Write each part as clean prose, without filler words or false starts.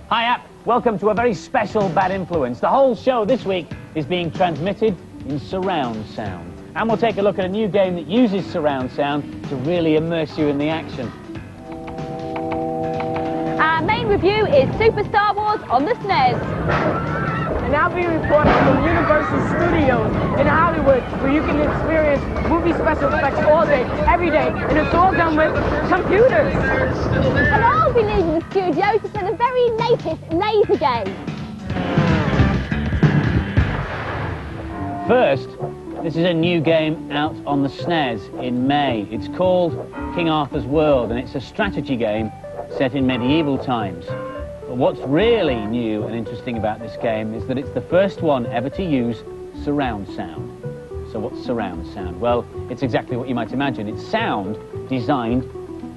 Hi, App. Welcome to a very special Bad Influence. The whole show this week is being transmitted in surround sound. And we'll take a look at a new game that uses surround sound to really immerse you in the action. Our main review is Super Star Wars on the SNES. And I'll be reporting from Universal Studios in Hollywood, where you can experience movie special effects all day, every day, and it's all done with computers. And I'll be leaving the studio to play the very latest laser game. First, this is a new game out on the SNES in May. It's called King Arthur's World, and it's a strategy game set in medieval times. But what's really new and interesting about this game is that it's the first one ever to use surround sound. So what's surround sound? Well, it's exactly what you might imagine. It's sound designed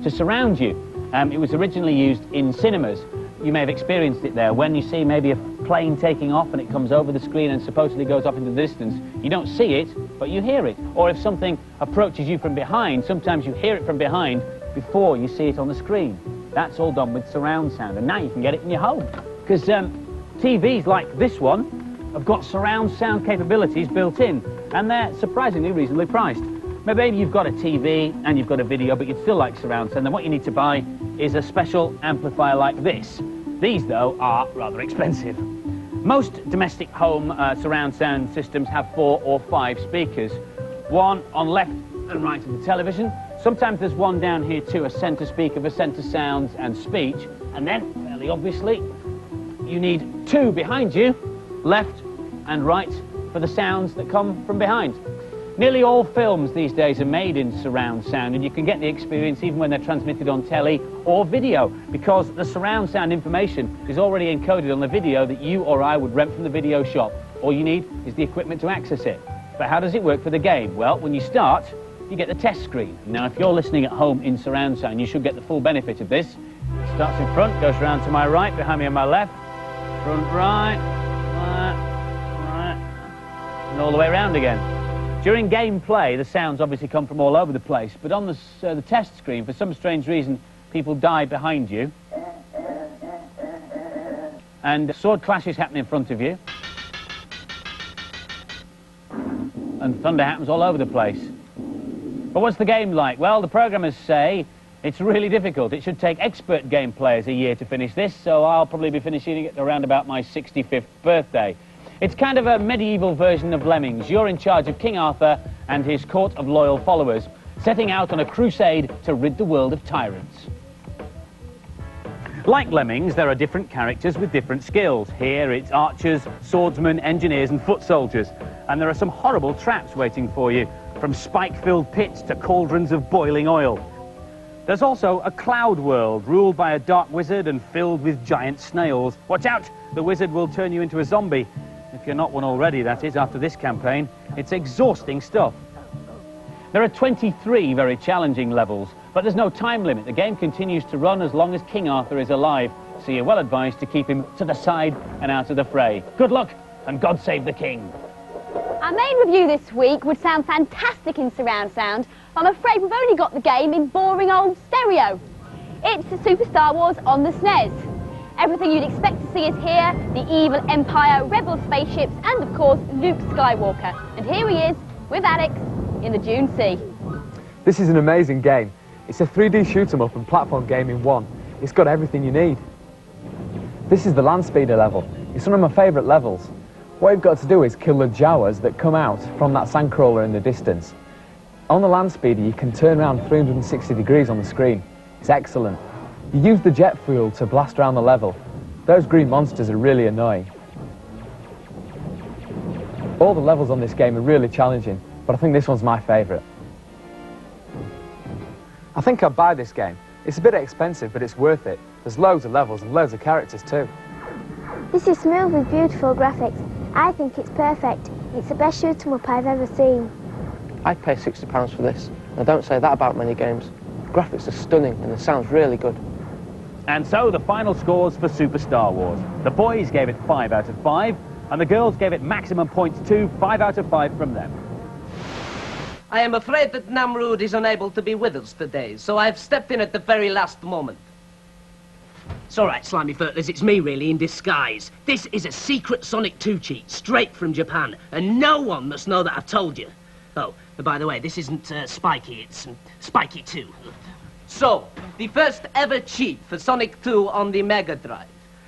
to surround you. It was originally used in cinemas. You may have experienced it there. When you see maybe a plane taking off and it comes over the screen and supposedly goes off into the distance, you don't see it, but you hear it. Or if something approaches you from behind, sometimes you hear it from behind before you see it on the screen. That's all done with surround sound, and now you can get it in your home. Because TVs like this one have got surround sound capabilities built in, and they're surprisingly reasonably priced. Maybe you've got a TV and you've got a video, but you'd still like surround sound, then what you need to buy is a special amplifier like this. These, though, are rather expensive. Most domestic home surround sound systems have 4 or 5 speakers, one on left and right of the television. Sometimes there's one down here too, a centre speaker for centre sounds and speech. And then, fairly obviously, you need 2 behind you, left and right, for the sounds that come from behind. Nearly all films these days are made in surround sound, and you can get the experience even when they're transmitted on telly or video, because the surround sound information is already encoded on the video that you or I would rent from the video shop. All you need is the equipment to access it. But how does it work for the game? Well, when you start, you get the test screen. Now, if you're listening at home in surround sound, you should get the full benefit of this. It starts in front, goes round to my right, behind me on my left, front right, and all the way around again. During gameplay, the sounds obviously come from all over the place, but on the test screen, for some strange reason, people die behind you, and sword clashes happen in front of you, and thunder happens all over the place. But what's the game like? Well, the programmers say it's really difficult. It should take expert game players a year to finish this, so I'll probably be finishing it around about my 65th birthday. It's kind of a medieval version of Lemmings. You're in charge of King Arthur and his court of loyal followers, setting out on a crusade to rid the world of tyrants. Like Lemmings, there are different characters with different skills. Here it's archers, swordsmen, engineers and foot soldiers. And there are some horrible traps waiting for you, from spike-filled pits to cauldrons of boiling oil. There's also a cloud world ruled by a dark wizard and filled with giant snails. Watch out, the wizard will turn you into a zombie. If you're not one already, that is, after this campaign. It's exhausting stuff. There are 23 very challenging levels, but there's no time limit. The game continues to run as long as King Arthur is alive, so you're well advised to keep him to the side and out of the fray. Good luck, and God save the king. Our main review this week would sound fantastic in surround sound, but I'm afraid we've only got the game in boring old stereo. It's the Super Star Wars on the SNES. Everything you'd expect to see is here, the evil Empire, rebel spaceships, and of course, Luke Skywalker. And here he is, with Alex, in the Dune Sea. This is an amazing game. It's a 3D shoot-'em-up and platform game in one. It's got everything you need. This is the land speeder level. It's one of my favourite levels. What you've got to do is kill the Jawas that come out from that sandcrawler in the distance. On the land speeder, you can turn around 360 degrees on the screen. It's excellent. You use the jet fuel to blast around the level. Those green monsters are really annoying. All the levels on this game are really challenging, but I think this one's my favourite. I think I'd buy this game. It's a bit expensive, but it's worth it. There's loads of levels and loads of characters too. This is smooth with beautiful graphics. I think it's perfect. It's the best shoot-'em-up I've ever seen. I'd pay £60 for this. I don't say that about many games. The graphics are stunning and it sounds really good. And so the final scores for Super Star Wars. The boys gave it 5 out of 5, and the girls gave it maximum points too, 5 out of 5 from them. I am afraid that Namrud is unable to be with us today, so I've stepped in at the very last moment. It's all right, Slimy Furtlers, it's me, really, in disguise. This is a secret Sonic 2 cheat, straight from Japan, and no one must know that I've told you. Oh, and by the way, this isn't Spiky, it's Spiky 2. So, the first ever cheat for Sonic 2 on the Mega Drive.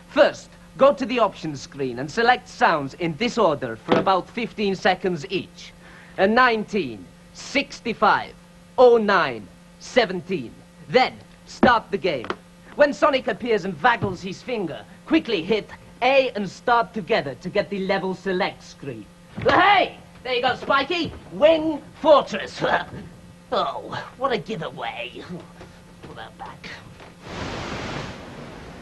First, go to the options screen and select sounds in this order for about 15 seconds each. 19, 65, 09, 17. Then, start the game. When Sonic appears and waggles his finger, quickly hit A and start together to get the level select screen. Hey! There you go, Spiky. Wing Fortress. Oh, what a giveaway. Put that back.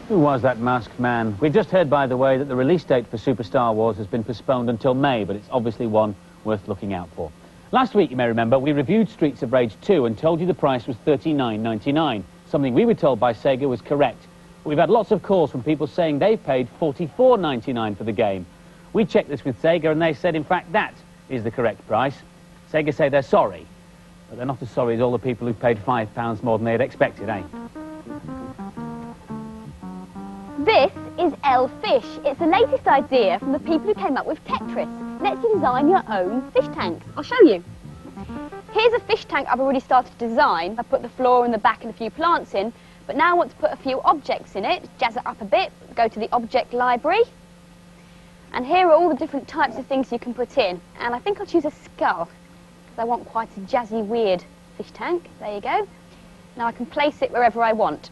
Who was that masked man? We've just heard, by the way, that the release date for Super Star Wars has been postponed until May, but it's obviously one worth looking out for. Last week, you may remember, we reviewed Streets of Rage 2 and told you the price was $39.99. Something we were told by Sega was correct. But we've had lots of calls from people saying they've paid $44.99 for the game. We checked this with Sega and they said, in fact, that is the correct price. Sega say they're sorry, but they're not as sorry as all the people who paid £5 more than they had expected, eh? This is L-Fish. It's the latest idea from the people who came up with Tetris. Lets you design your own fish tanks. I'll show you. Here's a fish tank I've already started to design. I put the floor in the back and a few plants in, but now I want to put a few objects in it, jazz it up a bit, go to the object library. And here are all the different types of things you can put in. And I think I'll choose a skull, because I want quite a jazzy, weird fish tank. There you go. Now I can place it wherever I want.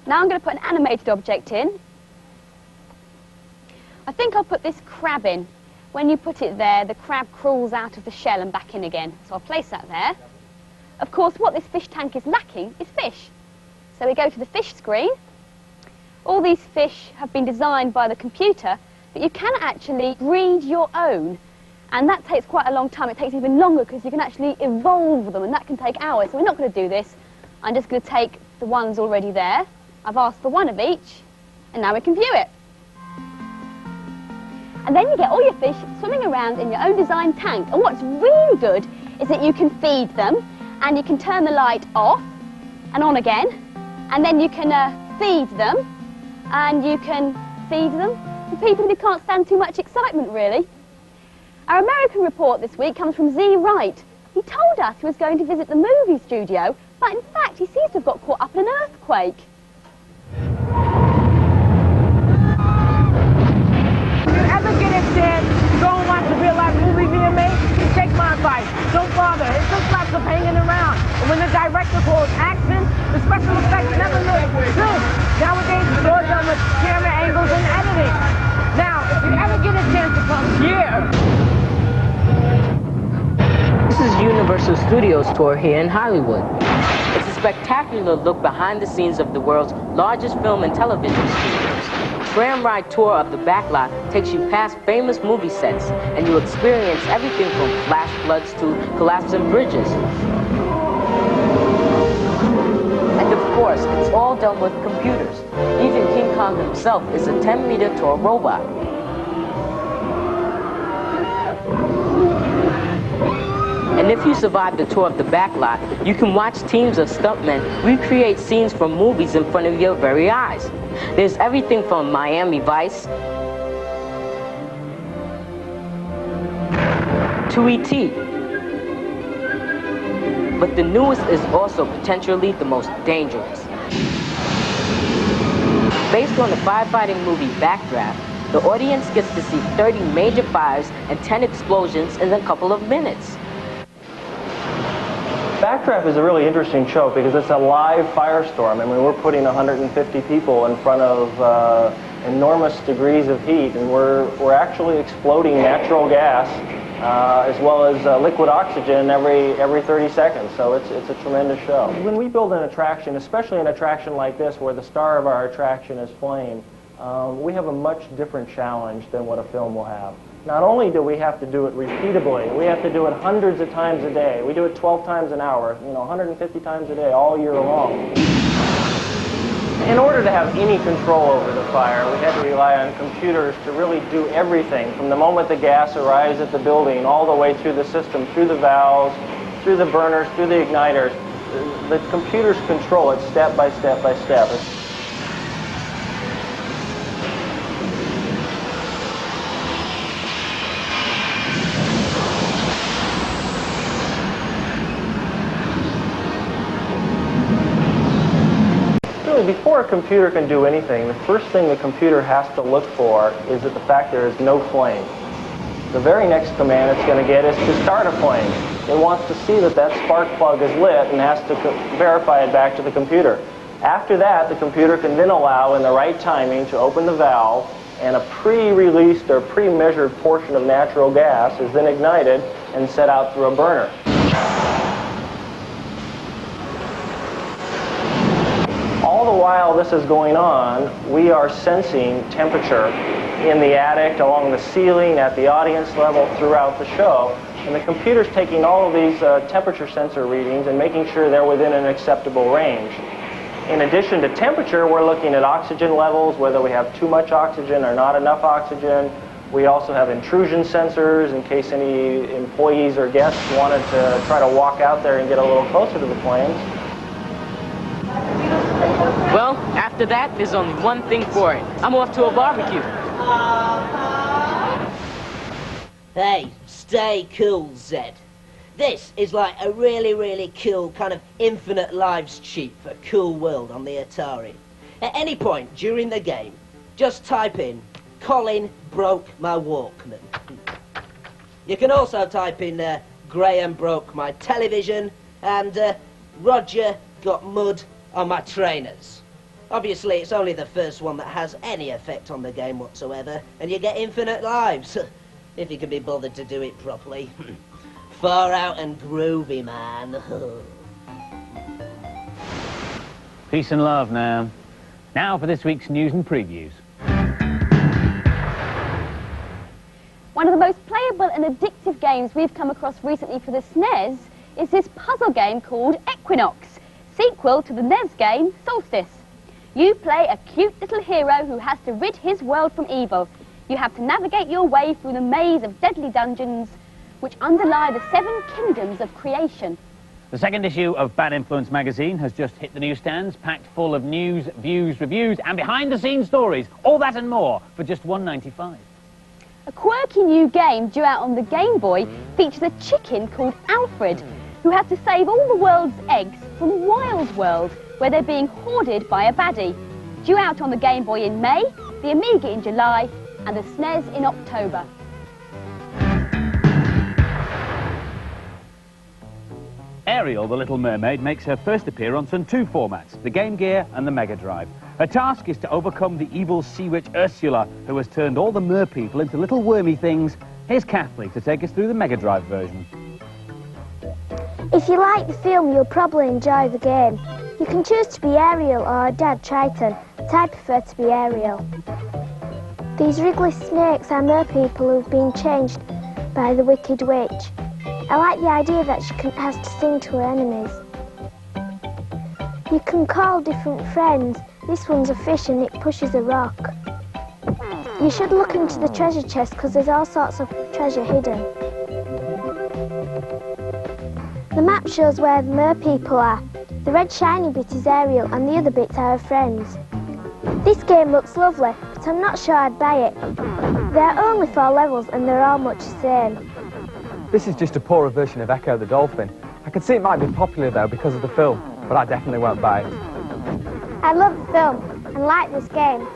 Now I'm going to put an animated object in. I think I'll put this crab in. When you put it there, the crab crawls out of the shell and back in again. So I'll place that there. Of course, what this fish tank is lacking is fish. So we go to the fish screen. All these fish have been designed by the computer, but you can actually breed your own. And that takes quite a long time. It takes even longer because you can actually evolve them, and that can take hours. So we're not going to do this. I'm just going to take the ones already there. I've asked for one of each, and now we can view it. And then you get all your fish swimming around in your own designed tank. And what's really good is that you can feed them, and you can turn the light off and on again, and then you can feed them, and you can feed them to people who can't stand too much excitement, really. Our American report this week comes from Z Wright. He told us he was going to visit the movie studio, but in fact he seems to have got caught up in an earthquake. If you ever get a chance to go and watch a real-life movie being made, take my advice. Don't bother. It's just lots of hanging around. And when the director calls action, the special effects never look good. Nowadays, it's all done with camera angles and editing. Now, if you ever get a chance to come here... This is Universal Studios tour here in Hollywood. It's a spectacular look behind the scenes of the world's largest film and television studios. Tram ride tour of the backlot takes you past famous movie sets, and you experience everything from flash floods to collapsing bridges. And of course, it's all done with computers. Even King Kong himself is a 10-meter tall robot. And if you survive the tour of the backlot, you can watch teams of stuntmen recreate scenes from movies in front of your very eyes. There's everything from Miami Vice to E.T. But the newest is also potentially the most dangerous. Based on the firefighting movie Backdraft, the audience gets to see 30 major fires and 10 explosions in a couple of minutes. Backdraft is a really interesting show because it's a live firestorm. I mean, we're putting 150 people in front of enormous degrees of heat, and we're actually exploding natural gas as well as liquid oxygen every 30 seconds. So it's a tremendous show. When we build an attraction, especially an attraction like this where the star of our attraction is flame, we have a much different challenge than what a film will have. Not only do we have to do it repeatably, we have to do it hundreds of times a day. We do it 12 times an hour, 150 times a day, all year long. In order to have any control over the fire, we had to rely on computers to really do everything, from the moment the gas arrives at the building, all the way through the system, through the valves, through the burners, through the igniters. The computers control it step by step by step. Originally, before a computer can do anything, the first thing the computer has to look for is that the fact there is no flame. The very next command it's going to get is to start a flame. It wants to see that that spark plug is lit and has to verify it back to the computer. After that, the computer can then allow, in the right timing, to open the valve, and a pre-released or pre-measured portion of natural gas is then ignited and set out through a burner. All the while this is going on, we are sensing temperature in the attic, along the ceiling, at the audience level, throughout the show. And the computer's taking all of these temperature sensor readings and making sure they're within an acceptable range. In addition to temperature, we're looking at oxygen levels, whether we have too much oxygen or not enough oxygen. We also have intrusion sensors in case any employees or guests wanted to try to walk out there and get a little closer to the flames. Well, after that, there's only one thing for it. I'm off to a barbecue. Hey, stay cool, Zed. This is like a really, really cool kind of infinite lives cheat for Cool World on the Atari. At any point during the game, just type in, Colin broke my Walkman. You can also type in, Graham broke my television, and Roger got mud on my trainers. Obviously, it's only the first one that has any effect on the game whatsoever, and you get infinite lives, if you can be bothered to do it properly. Far out and groovy, man. Peace and love now. Now for this week's news and previews. One of the most playable and addictive games we've come across recently for the SNES is this puzzle game called Equinox, sequel to the NES game Solstice. You play a cute little hero who has to rid his world from evil. You have to navigate your way through the maze of deadly dungeons which underlie the 7 kingdoms of creation. The second issue of Bad Influence magazine has just hit the newsstands, packed full of news, views, reviews, and behind-the-scenes stories. All that and more for just $1.95. A quirky new game due out on the Game Boy features a chicken called Alfred, who has to save all the world's eggs from Wild's World, where they're being hoarded by a baddie. Due out on the Game Boy in May, the Amiga in July, and the SNES in October. Ariel, the Little Mermaid, makes her first appearance on 2 formats, the Game Gear and the Mega Drive. Her task is to overcome the evil sea witch Ursula, who has turned all the mer people into little wormy things. Here's Kathleen to take us through the Mega Drive version. If you like the film, you'll probably enjoy the game. You can choose to be Ariel or her dad, Triton, but I prefer to be Ariel. These wriggly snakes are mer people who've been changed by the Wicked Witch. I like the idea that she has to sing to her enemies. You can call different friends. This one's a fish and it pushes a rock. You should look into the treasure chest because there's all sorts of treasure hidden. The map shows where the mer people are. The red shiny bit is Ariel and the other bits are her friends. This game looks lovely, but I'm not sure I'd buy it. There are only 4 levels and they're all much the same. This is just a poorer version of Echo the Dolphin. I can see it might be popular though because of the film, but I definitely won't buy it. I love the film and like this game.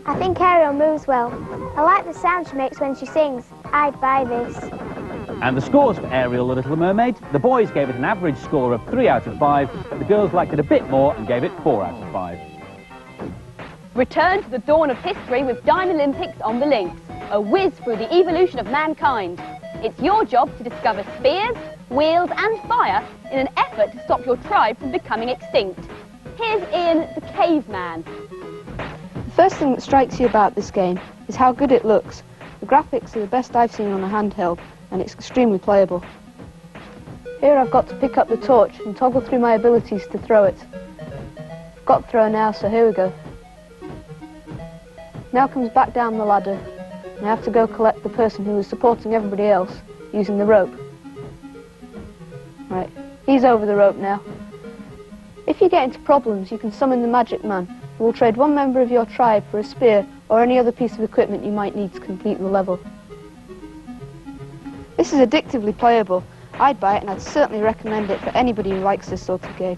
I think Ariel moves well. I like the sound she makes when she sings. I'd buy this. And the scores for Ariel, the Little Mermaid, the boys gave it an average score of 3 out of 5, but the girls liked it a bit more and gave it 4 out of 5. Return to the dawn of history with Dine Olympics on the links, a whiz through the evolution of mankind. It's your job to discover spears, wheels and fire in an effort to stop your tribe from becoming extinct. Here's Ian the Caveman. The first thing that strikes you about this game is how good it looks. The graphics are the best I've seen on a handheld and it's extremely playable. Here I've got to pick up the torch and toggle through my abilities to throw it. I've got to throw now, so here we go. Now comes back down the ladder. I have to go collect the person who is supporting everybody else using the rope. Right, he's over the rope now. If you get into problems, you can summon the Magic Man, who will trade 1 member of your tribe for a spear or any other piece of equipment you might need to complete the level. This is addictively playable. I'd buy it and I'd certainly recommend it for anybody who likes this sort of game.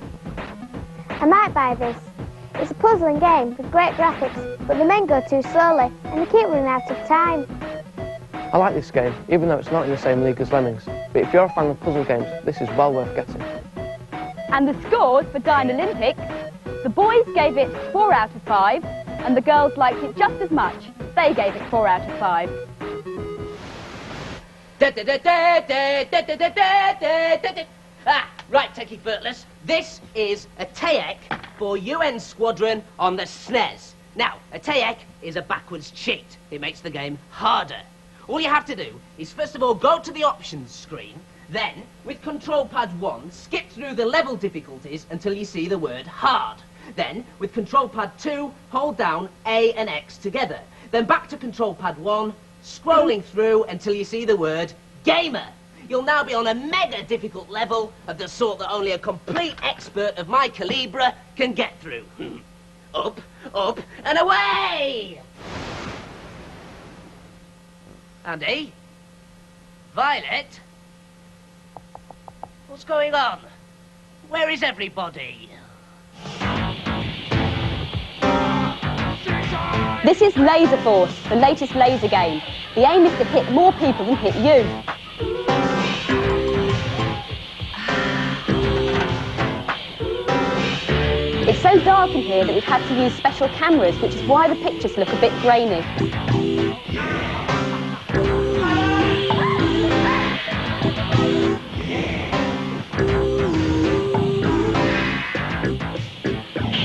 I might buy this. It's a puzzling game with great graphics, but the men go too slowly and they keep running out of time. I like this game, even though it's not in the same league as Lemmings. But if you're a fan of puzzle games, this is well worth getting. And the scores for Dine Olympics, the boys gave it 4 out of 5, and the girls liked it just as much. They gave it 4 out of 5. Right, Techie Furtless, this is a TAEC for UN Squadron on the SNES. Now, a TAEC is a backwards cheat. It makes the game harder. All you have to do is first of all go to the options screen, then, with control pad 1, skip through the level difficulties until you see the word hard. Then, with control pad 2, hold down A and X together. Then back to control pad 1, scrolling through until you see the word gamer. You'll now be on a mega difficult level of the sort that only a complete expert of my calibre can get through. Up, up, and away! Andy? Violet? What's going on? Where is everybody? This is Laser Force, the latest laser game. The aim is to hit more people than hit you. It's so dark in here that we've had to use special cameras, which is why the pictures look a bit grainy.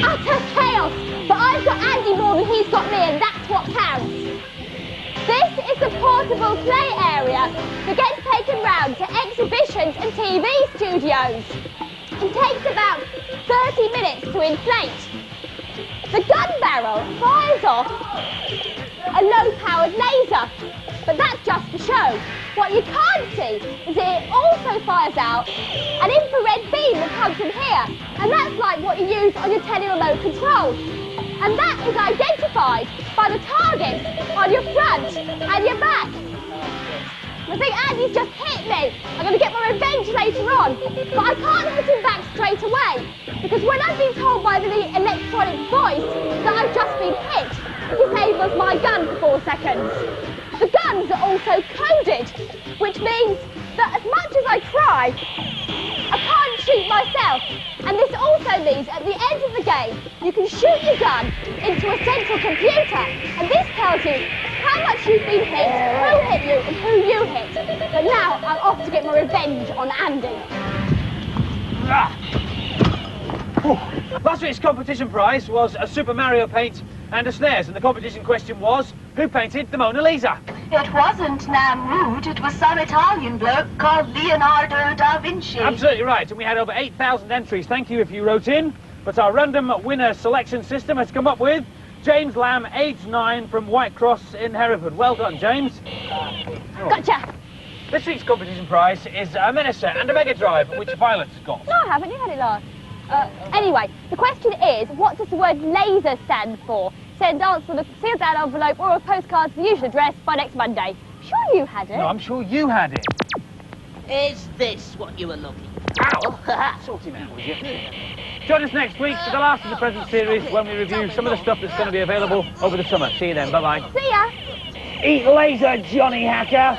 Utter chaos! But I've got Andy more than he's got me, and that's what counts. This is the portable play area that gets taken round to exhibitions and TV studios. It takes about 30 minutes to inflate. The gun barrel fires off a low-powered laser, but that's just for show. What you can't see is that it also fires out an infrared beam that comes from here, and that's like what you use on your tele remote control. And that is identified by the targets on your front and your back. I think Andy's just hit me. I'm going to get my revenge later on. But I can't hit him back straight away, because when I've been told by the electronic voice that I've just been hit, it disables my gun for 4 seconds. The guns are also coded, which means that as much as I try, I can't shoot myself. And this also means at the end of the game, you can shoot your gun into a central computer, and this tells you how much you've been hit, who hit you, and who you hit. But now I'm off to get my revenge on Andy. Last week's competition prize was a Super Mario paint and a SNES, and the competition question was, who painted the Mona Lisa? It wasn't Namrud, it was some Italian bloke called Leonardo da Vinci. Absolutely right, and we had over 8,000 entries. Thank you if you wrote in. But our random winner selection system has come up with James Lamb, age 9, from Whitecross in Hereford. Well done, James. Gotcha! This week's competition prize is a Menacer and a Mega Drive, which Violet's got. No, I haven't. You had it last. Anyway, the question is, what does the word laser stand for? Send answer with a sealed down envelope or a postcard to the usual address by next Monday. Sure you had it? No, I'm sure you had it. Is this what you were looking for? Ow! Sort him out, will you? Join us next week for the last of the present series when we review some of the stuff that's going to be available over the summer. See you then. Bye-bye. See ya! Eat laser, Johnny Hacker!